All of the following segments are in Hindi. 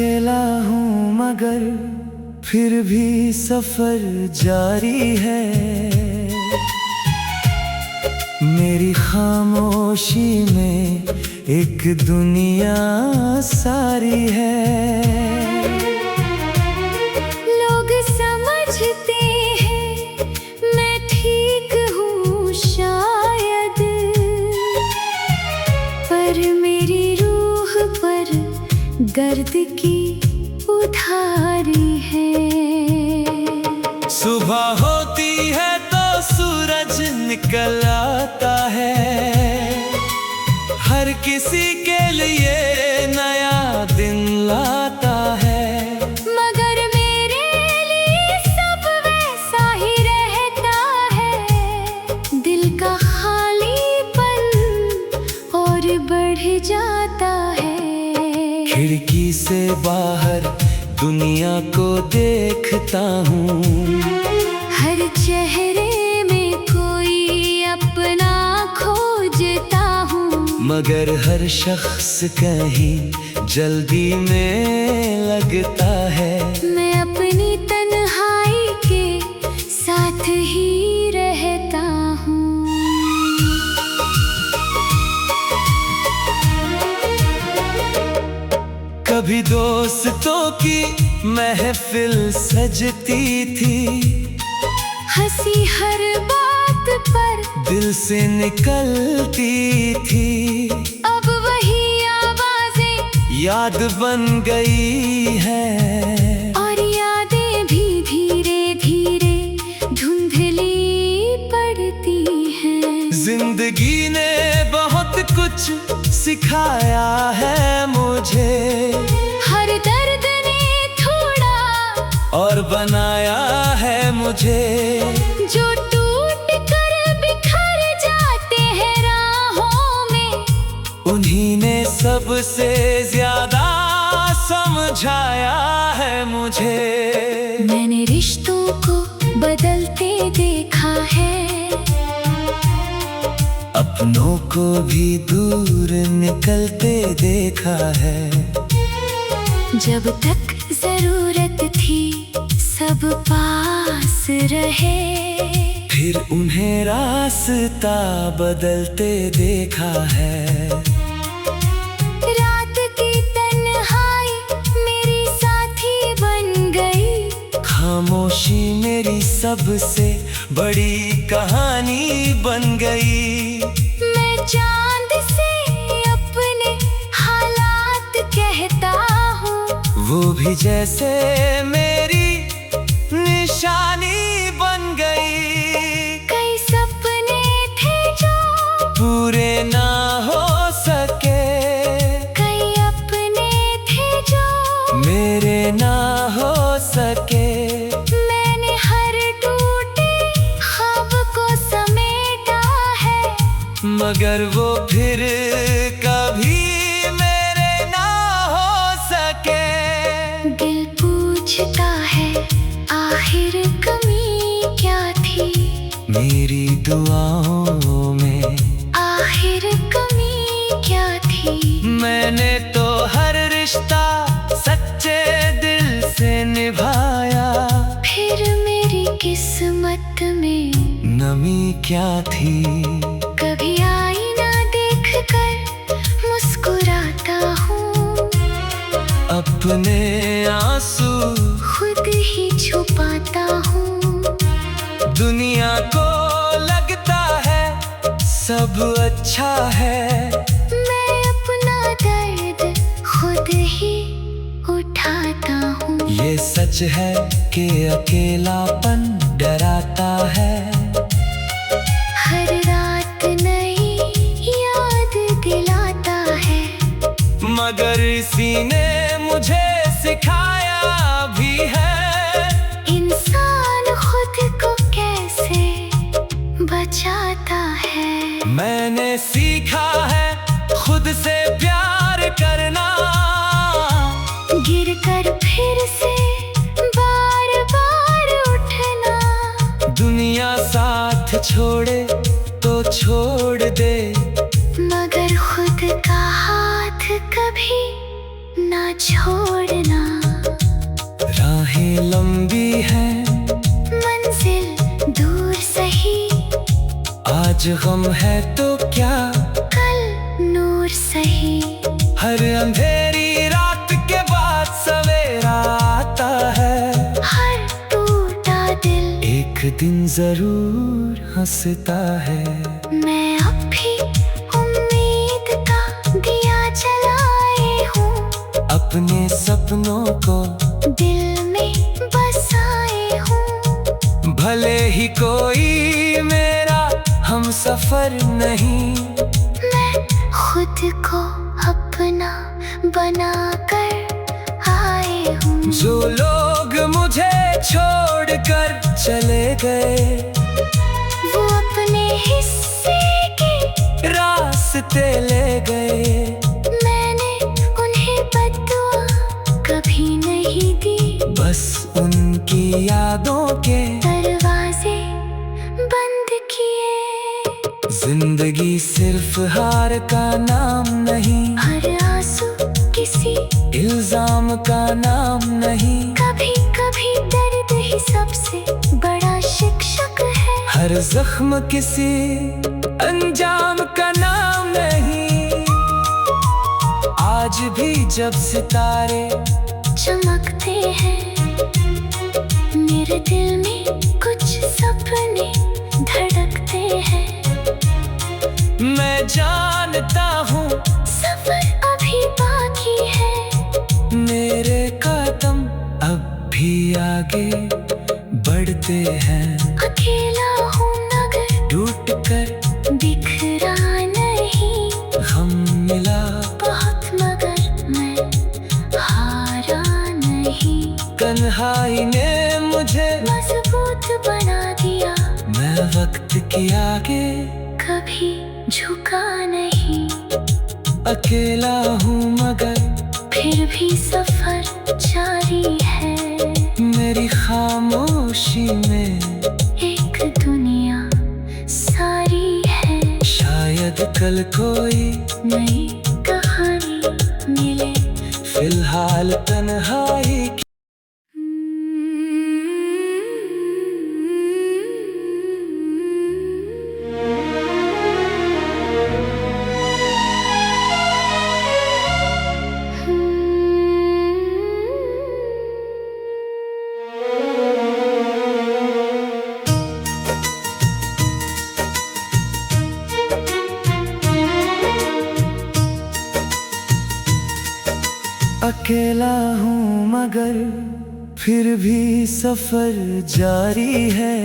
अकेला हूँ मगर फिर भी सफर जारी है। मेरी खामोशी में एक दुनिया सारी है। लोग समझते हैं मैं ठीक हूँ शायद, पर मेरी रूह पर गर्द की उधारी है। सुबह होती है तो सूरज निकल आता है। हर किसी के लिए नया दिन लाता है। मगर मेरे लिए सब वैसा ही रहता है। दिल का खालीपन और बढ़ जाता है। खिड़की से बाहर दुनिया को देखता हूँ। हर चेहरे में कोई अपना खोजता हूँ। मगर हर शख्स कहीं जल्दी में लगता है। मैं अपनी तन्हाई के साथ ही रहता हूँ। कभी दोस्तों की महफिल सजती थी। हंसी हर बात पर दिल से निकलती थी। अब वही आवाजें याद बन गई है। और यादें भी धीरे धीरे धुंधली पड़ती हैं। जिंदगी ने बहुत कुछ सिखाया है मुझे। हर दर्द ने थोड़ा और बनाया है मुझे। जो टूट कर बिखर जाते हैं राहों में, उन्हीं ने सबसे ज्यादा समझाया है मुझे। मैंने रिश्तों को बदलते देखा है। अपनों को भी दूर निकलते देखा है। जब तक जरूरत थी सब पास रहे। फिर उन्हें रास्ता बदलते देखा है। रात की तन्हाई मेरी साथी बन गई। खामोशी मेरी सबसे बड़ी कहानी बन गई। मैं चांद से अपने हालात कहता हूँ। वो भी जैसे मेरी निशानी बन गई। कई सपने थे जो पूरे ना हो सके। कई अपने थे जो मेरे ना हो सके। मैंने हर टूटे ख्वाब को समेटा है। मगर वो फिर कभी मेरे ना हो सके। दिल पूछता है आखिर कमी क्या थी। मेरी दुआओं में आखिर कमी क्या थी। मैंने तो हर रिश्ता सच्चे दिल से निभाया। फिर मेरी किस्मत में नमी क्या थी। कभी आईना देखकर मुस्कुराता हूँ। अपने आंसू खुद ही छुपाता हूँ। दुनिया को लगता है सब अच्छा है। मैं अपना दर्द खुद ही उठाता हूँ। ये सच है कि अकेलापन डराता है। हर रात नई याद दिलाता है। मगर इसी ने मुझे सिखाया भी है। इंसान खुद को कैसे बचाता है। मैंने सीखा है खुद से प्यार करना। गिर कर फिर से बार बार उठना। दुनिया साथ छोड़े तो छोड़ दे। मगर खुद का हाथ कभी ना छोड़ना। राहें लंबी हैं, मंजिल दूर सही, आज गम है तो क्या, कल नूर सही। हर अंधेरी रात के बाद सवेरा आता है, हर टूटा दिल एक दिन जरूर हंसता है। मैं अब भी उम्मीद का दिया जलाए हूँ, अपने सपनों को दिल में बसाए हूँ। भले ही कोई मेरा हम सफर नहीं, मैं खुद को अपना बना कर आए हूँ। जो लोग मुझे छोड़कर चले गए, वो अपने हिस्से के रास्ते ले गए। मैंने उन्हें बद्दुआ कभी नहीं दी, बस उनकी यादों के दरवाजे बंद किए। जिंदगी सिर्फ हार का नाम नहीं, हर आंसू किसी इल्जाम का नाम नहीं। कभी कभी दर्द ही सबसे बड़ा शिक्षक है। हर जख्म किसी अंजाम का नाम नहीं। आज भी जब सितारे चमकते हैं, मेरे दिल में कुछ सपने धड़कते हैं। मैं जानता हूँ सफर अभी बाकी है, मेरे कदम अब भी आगे बढ़ते हैं। अकेला हूँ मगर टूट कर बिखरा नहीं, हम मिला बहुत मगर मैं हारा नहीं। तन्हाई ने मुझे मजबूत बना दिया, मैं वक्त के आगे कभी झुका नहीं। अकेला हूँ मगर फिर भी सफर जारी है, मेरी खामोशी में एक दुनिया सारी है। शायद कल कोई नई कहानी मिले, फिलहाल तन्हाई की अकेला हूँ मगर फिर भी सफर जारी है,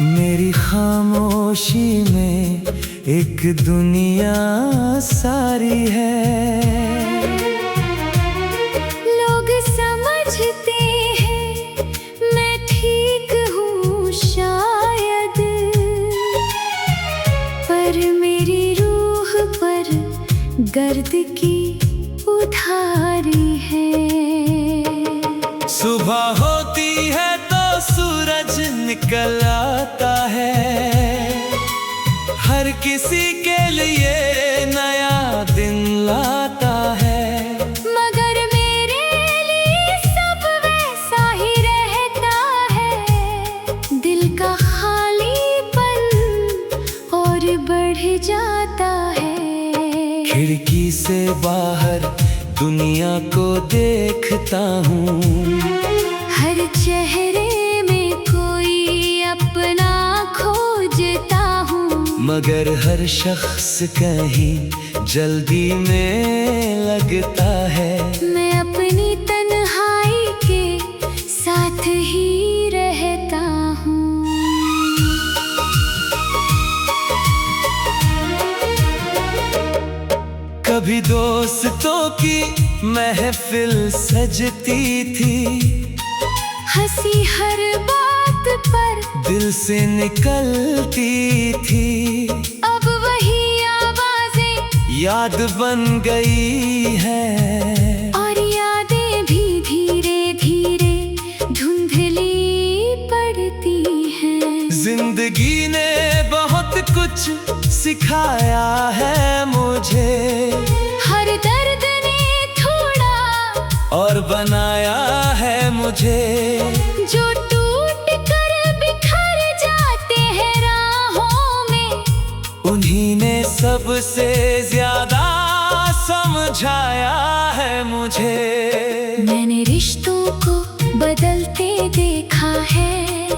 मेरी खामोशी में एक दुनिया सारी है। लोग समझते हैं मैं ठीक हूँ शायद, पर मेरी रूह पर गर्द की उधारी है। सुबह होती है तो सूरज निकल आता है, हर किसी के लिए नया दिन लाता है। मगर मेरे लिए सब वैसा ही रहता है, दिल का खालीपन और बढ़ जाता है। खिड़की से बाहर दुनिया को देखता हूँ, हर चेहरे में कोई अपना खोजता हूँ, मगर हर शख्स कहीं जल्दी में लगता है। मैं अपनी तन्हाई के साथ ही रहता हूँ। कभी दोस्तों की महफिल सजती थी, हंसी हर बात पर दिल से निकलती थी। अब वही आवाजें याद बन गई है, और यादें भी धीरे धीरे धुंधली पड़ती हैं। जिंदगी ने बहुत कुछ सिखाया है मुझे, हर दर्द ने थोड़ा और बनाया है मुझे। जो टूट कर बिखर जाते हैं राहों में, उन्हीं ने सबसे ज्यादा समझाया है मुझे। मैंने रिश्तों को बदलते देखा है,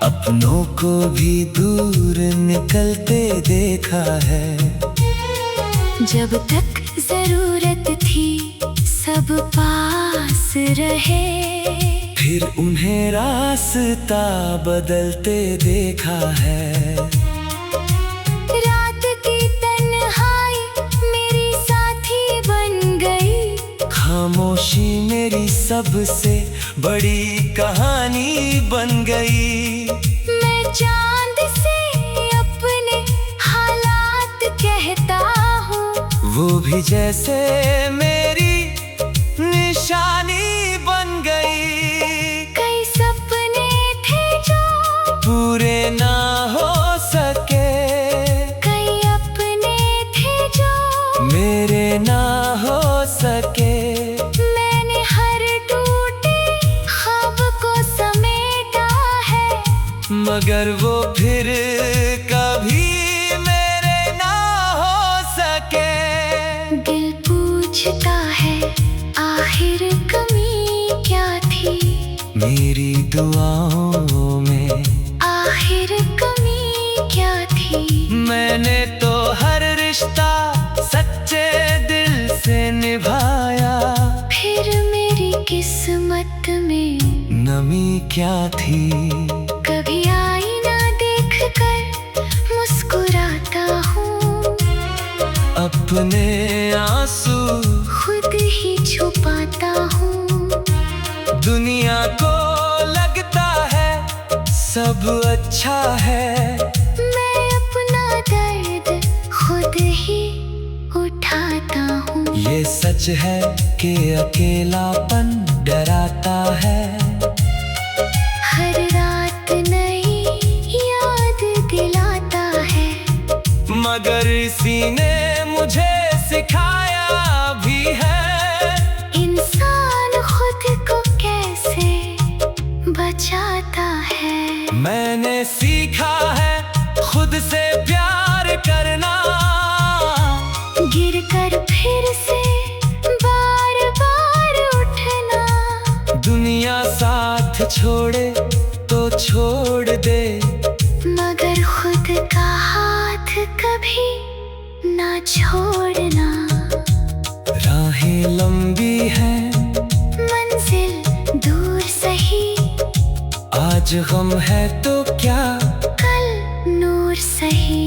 अपनों को भी दूर निकलते देखा है। जब तक जरूरत थी सब पास रहे, फिर उन्हें रास्ता बदलते देखा है। रात की तन्हाई मेरी साथी बन गई, खामोशी मेरी सबसे बड़ी कहानी बन गई। मैं चांद से अपने हालात कहता हूँ, वो भी जैसे मेरी निशानी बन गई। कई सपने थे जो पूरे ना हो सके, कई अपने थे जो मेरे ना हो सके। मैंने हर टूटे ख्वाब को समेटा है, मगर वो फिर कभी मेरे ना हो सके। दिल पूछता है आखिर कमी क्या थी, मेरी दुआओं में आखिर कमी क्या थी। मैंने तो हर रिश्ता सच्चे दिल से निभाया, फिर मेरी किस्मत में नमी क्या थी। कभी आईना देख कर मुस्कुराता हूँ, अपने आंसू खुद ही छुपाता हूँ। दुनिया को लगता है सब अच्छा है, मैं अपना दर्द खुद ही उठाता हूँ। ये सच है कि अकेलापन डराता है। हर रात नई याद दिलाता है, मगर इसी ने मुझे सिखाया भी है, इंसान खुद को कैसे बचाता है। मैंने सीखा है खुद से प्यार करना, गिर कर फिर से बार बार उठना। दुनिया साथ छोड़े तो छोड़ दे, मगर खुद का हाथ कभी ना छोड़ना। राहें लंबी हैं, मंजिल दूर सही, आज गम है तो क्या, कल नूर सही।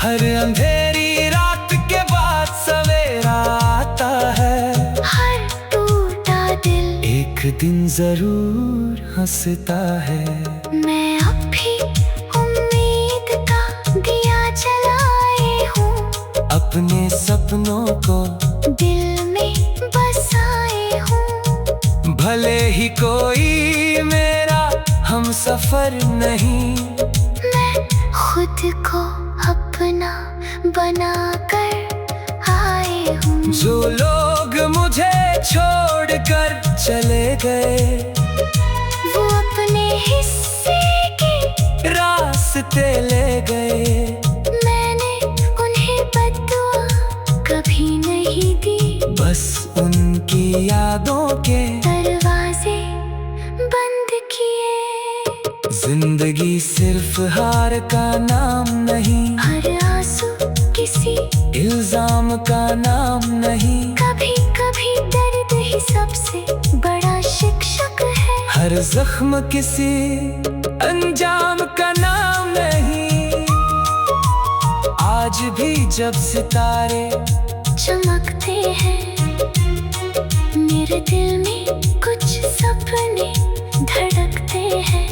हर अंधेरी रात के बाद सवेरा आता है। हर टूटा दिल एक दिन जरूर हंसता है। मैं अब भी उम्मीद का दिया जलाए हूँ, अपने सपनों को दिल में बसाए हूँ। भले ही कोई मेरा हम सफर नहीं, मैं खुद को अपना बना कर आए हूँ। जो लोग मुझे छोड़कर चले गए, वो अपने हिस्से के रास्ते ले गए। मैंने उन्हें बद्दुआ कभी नहीं दी, बस उनकी यादों के दरवाजे बंद किए। जिंदगी सिर्फ हार का नाम नहीं, हर आंसू किसी इल्जाम का नाम नहीं। कभी कभी दर्द ही सबसे बड़ा शिक्षक है। हर जख्म किसी अंजाम का नाम नहीं। आज भी जब सितारे चमकते हैं, मेरे दिल में कुछ सपने धड़कते हैं।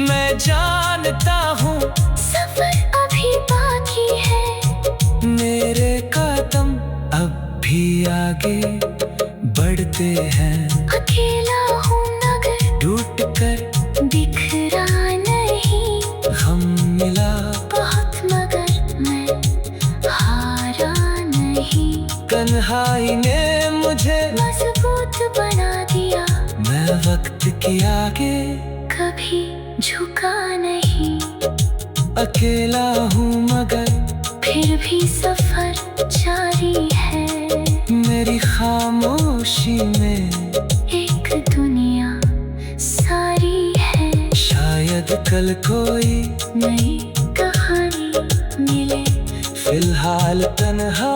मैं जानता हूँ सफर अभी बाकी है, मेरे कदम अब भी आगे बढ़ते हैं। अकेला हूँ मगर टूट कर बिखरा नहीं, हम मिला बहुत मगर मैं हारा नहीं। तन्हाई ने मुझे मजबूत बना दिया, मैं वक्त के आगे कभी झुका नहीं। अकेला हूँ मगर फिर भी सफर जारी है, मेरी खामोशी में एक दुनिया सारी है। शायद कल कोई नई कहानी मिले, फिलहाल तन्हा